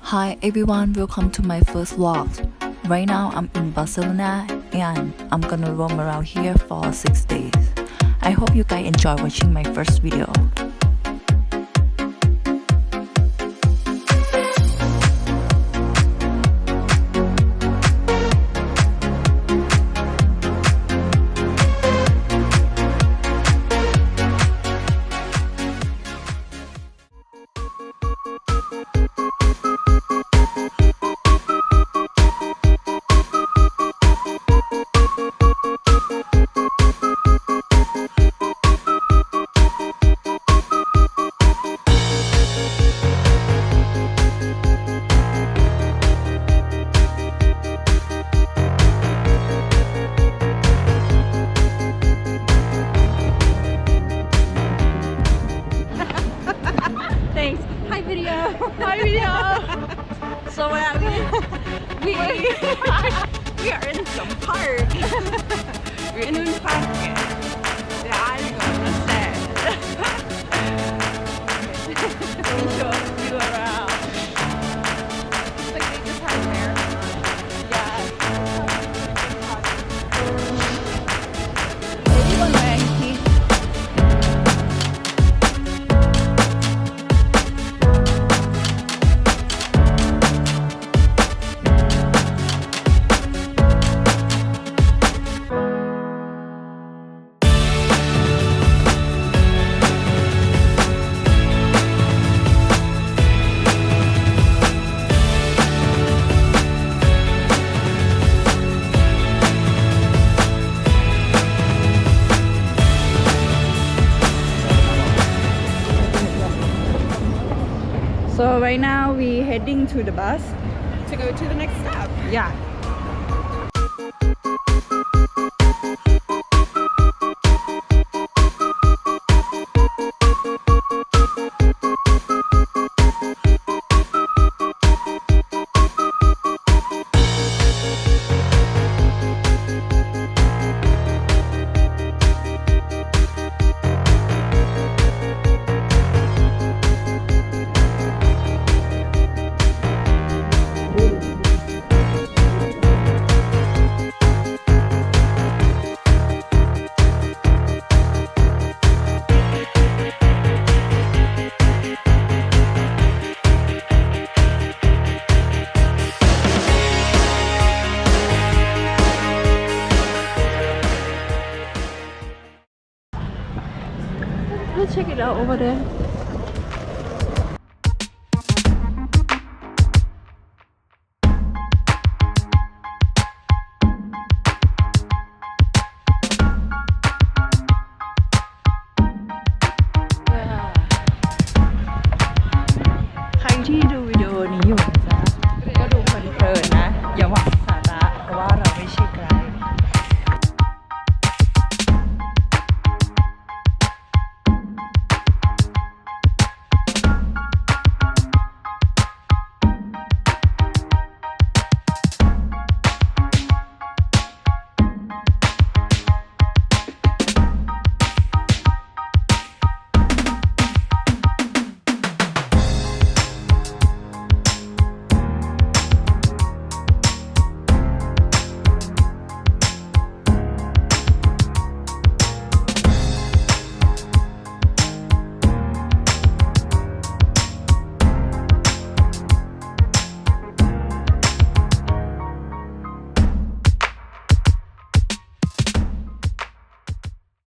Hi everyone, welcome to my first vlog. Right now I'm in Barcelona and I'm gonna roam around here for 6 days. I hope you guys enjoy watching my first video. Thanks. Hi video. Hi video. So we are in some park. We're in a park. Yeah, I'm gonna say. We show you around. It's like they just had a marathon. Yeah. Everyone wearing pink. So right now we heading to the bus. To go to the next stop. Yeah. Let's check it out over there.